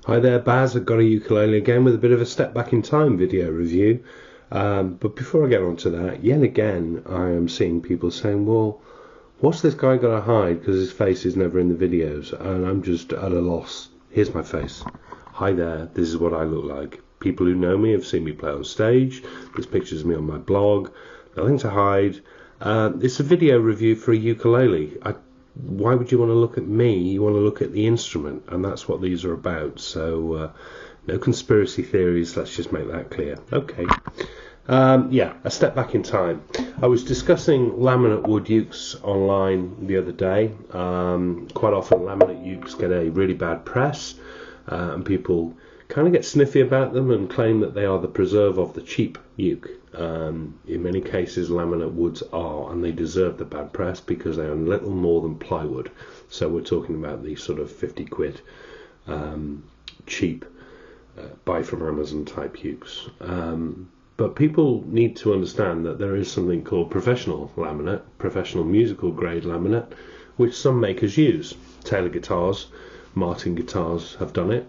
Hi there, Baz. I've got a ukulele again with a bit of a step back in time video review. But before I get on to that, yet again I am seeing people saying, well, what's this guy got to hide because his face is never in the videos? And I'm just at a loss. Here's my face. Hi there, this is what I look like. People who know me have seen me play on stage. There's pictures of me on my blog. Nothing to hide. It's a video review for a ukulele. Why would you want to look at me? You want to look at the instrument, and that's what these are about. So no conspiracy theories, let's just make that clear. Okay. Yeah, a step back in time. I was discussing laminate wood ukes online the other day. Quite often laminate ukes get a really bad press, and people kind of get sniffy about them and claim that they are the preserve of the cheap uke. In many cases laminate woods are, and they deserve the bad press because they are little more than plywood. So we're talking about these sort of 50 quid cheap buy from Amazon type ukes. But people need to understand that there is something called professional laminate, professional musical grade laminate, which some makers use. Taylor guitars, Martin guitars have done it.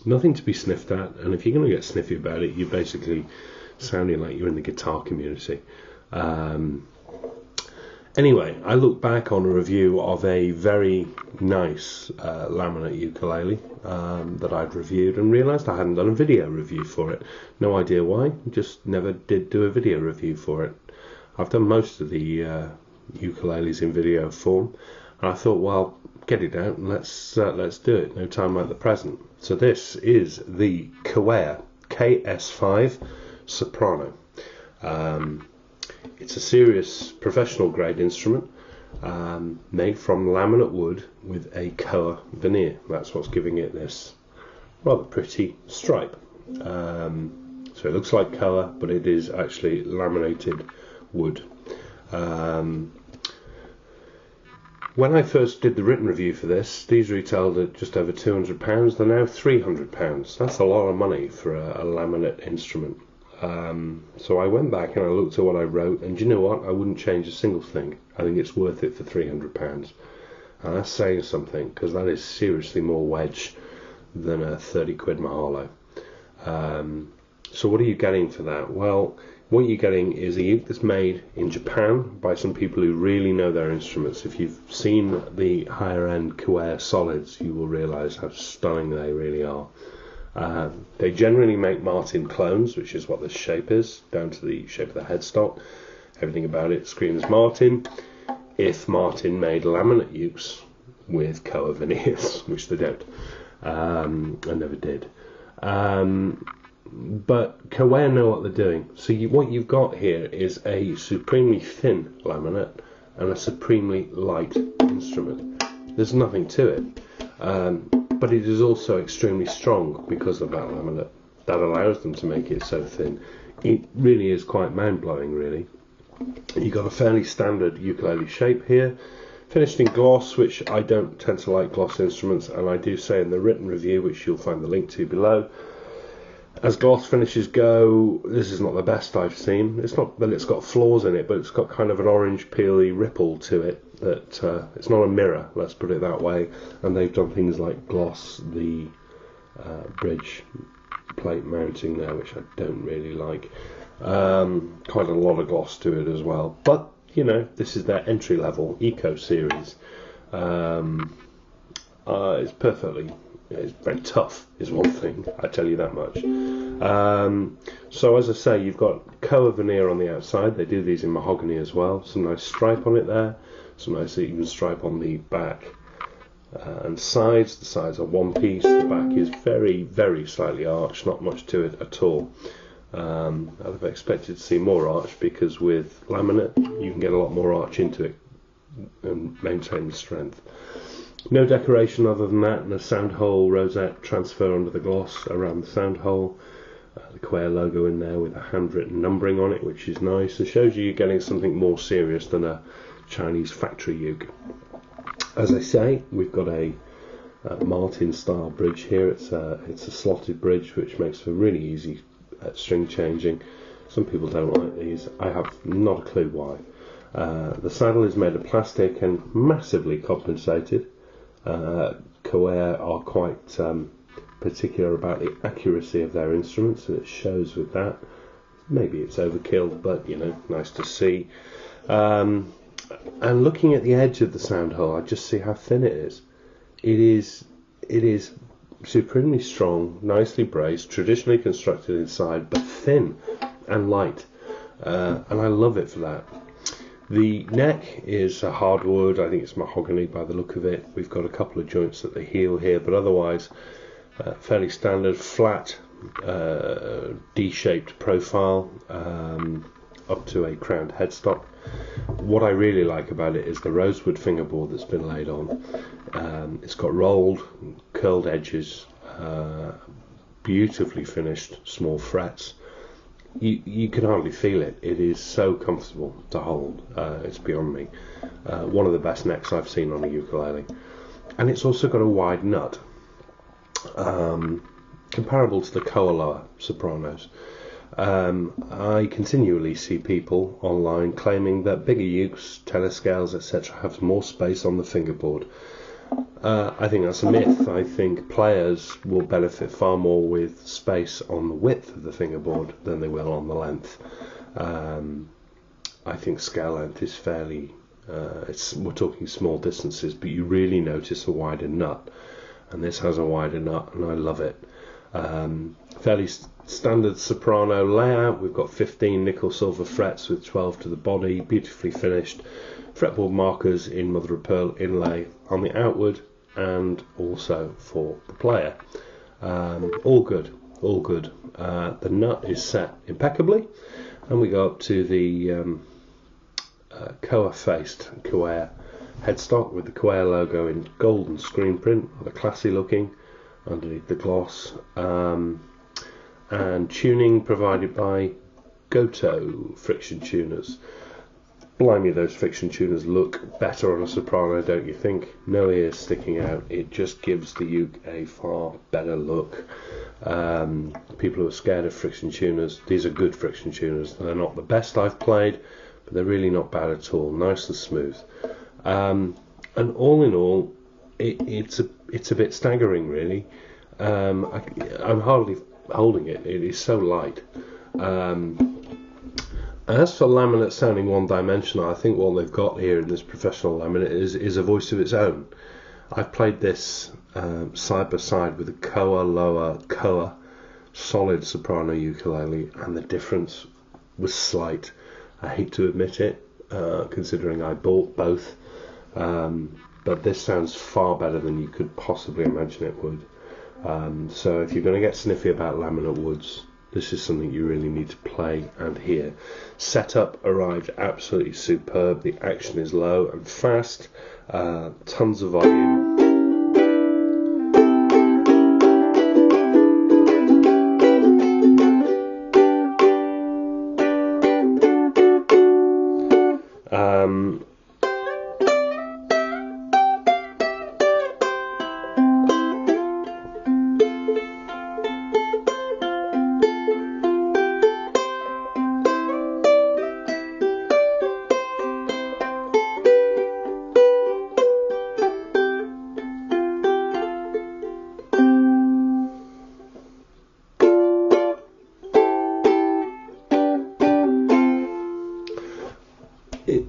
Nothing to be sniffed at, and if you're going to get sniffy about it, you're basically sounding like you're in the guitar community. Anyway, I look back on a review of a very nice laminate ukulele that I'd reviewed and realised I hadn't done a video review for it. No idea why, just never did do a video review for it. I've done most of the ukuleles in video form, and I thought, well, get it out and let's do it. No time like the present. So this is the Kiwaya KS-5 Soprano. It's a serious professional grade instrument made from laminate wood with a koa veneer. That's what's giving it this rather pretty stripe. So it looks like koa, but it is actually laminated wood. When I first did the written review for this, these retailed at just over £200. They're now £300. That's a lot of money for a laminate instrument. So I went back and I looked at what I wrote, and do you know what? I wouldn't change a single thing. I think it's worth it for £300. And that's saying something, because that is seriously more wedge than a 30 quid Mahalo. So what are you getting for that? Well, what you're getting is a uke that's made in Japan by some people who really know their instruments. If you've seen the higher end Kiwaya solids, you will realise how stunning they really are. They generally make Martin clones, which is what this shape is, down to the shape of the headstock. Everything about it screams Martin. If Martin made laminate ukes with koa veneers, which they don't, and never did. But Kiwaya know what they're doing. So what you've got here is a supremely thin laminate and a supremely light instrument. There's nothing to it. But it is also extremely strong because of that laminate. That allows them to make it so thin. It really is quite mind-blowing, really. You've got a fairly standard ukulele shape here, finished in gloss, which I don't tend to like gloss instruments, and I do say in the written review, which you'll find the link to below, as gloss finishes go, this is not the best I've seen. It's not that it's got flaws in it, but it's got kind of an orange peely ripple to it that it's not a mirror, let's put it that way. And they've done things like gloss the bridge plate mounting there, which I don't really like. Quite a lot of gloss to it as well. But, you know, this is their entry level Eco series. It's very tough is one thing, I tell you that much. So as I say, you've got koa veneer on the outside. They do these in mahogany as well. Some nice stripe on it there. Some nice even stripe on the back and sides. The sides are one piece. The back is very, very slightly arched. Not much to it at all. I'd have expected to see more arch, because with laminate you can get a lot more arch into it and maintain the strength. No decoration other than that, and a sound hole rosette transfer under the gloss around the sound hole. The Kiwaya logo in there with a handwritten numbering on it, which is nice. It shows you're getting something more serious than a Chinese factory uke. As I say, we've got a Martin style bridge here. It's a slotted bridge, which makes for really easy string changing. Some people don't like these. I have not a clue why. The saddle is made of plastic and massively compensated. Kiwaya are quite particular about the accuracy of their instruments, and it shows with that. Maybe it's overkill, but you know, nice to see. And looking at the edge of the sound hole, I just see how thin it is. It is supremely strong, nicely braced, traditionally constructed inside, but thin and light, and I love it for that. The neck is a hardwood, I think it's mahogany by the look of it. We've got a couple of joints at the heel here, but otherwise fairly standard, flat, D-shaped profile, up to a crowned headstock. What I really like about it is the rosewood fingerboard that's been laid on. It's got rolled, curled edges, beautifully finished small frets. You can hardly feel it. It is so comfortable to hold. It's beyond me. One of the best necks I've seen on a ukulele. And it's also got a wide nut, comparable to the Koa Sopranos. I continually see people online claiming that bigger ukes, tenor scales, etc. have more space on the fingerboard. I think that's a myth. I think players will benefit far more with space on the width of the fingerboard than they will on the length. I think scale length is fairly, we're talking small distances, but you really notice a wider nut, and this has a wider nut, and I love it. Fairly standard soprano layout. We've got 15 nickel silver frets with 12 to the body, beautifully finished. Fretboard markers in mother of pearl inlay on the outward and also for the player. All good, all good. The nut is set impeccably, and we go up to the Koa-faced Kiwaya headstock with the Kiwaya logo in golden screen print, rather classy looking underneath the gloss, and tuning provided by GotAUkulele friction tuners. Blimey, those friction tuners look better on a soprano, don't you think? No ears sticking out. It just gives the uke a far better look. People who are scared of friction tuners, these are good friction tuners. They're not the best I've played, but they're really not bad at all. Nice and smooth. And all in all, it's a bit staggering, really. I'm hardly holding it. It is so light. As for laminate sounding one-dimensional, I think what they've got here in this professional laminate is a voice of its own. I've played this side by side with a Koa solid soprano ukulele, and the difference was slight. I hate to admit it, considering I bought both, but this sounds far better than you could possibly imagine it would. So if you're going to get sniffy about laminate woods, this is something you really need to play and hear. Setup arrived absolutely superb. The action is low and fast. Tons of volume.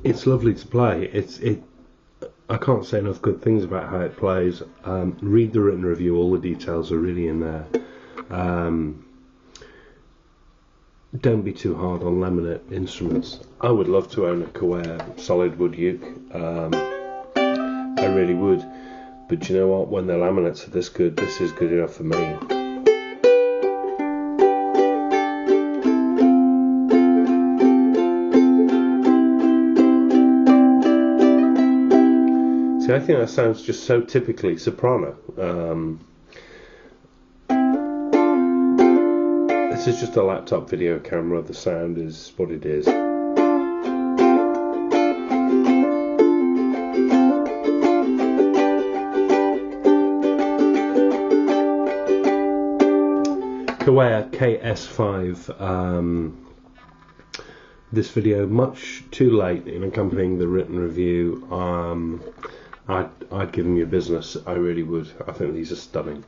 It's lovely to play. I can't say enough good things about how it plays. Read the written review. All the details are really in there. Don't be too hard on laminate instruments. I would love to own a Kiwaya solid wood uke. I really would. But you know what? When the laminates are this good, this is good enough for me. See, I think that sounds just so typically soprano. This is just a laptop video camera. The sound is what it is. Kiwaya KS-5. This video much too late in accompanying the written review. I'd give them your business. I really would. I think these are stunning.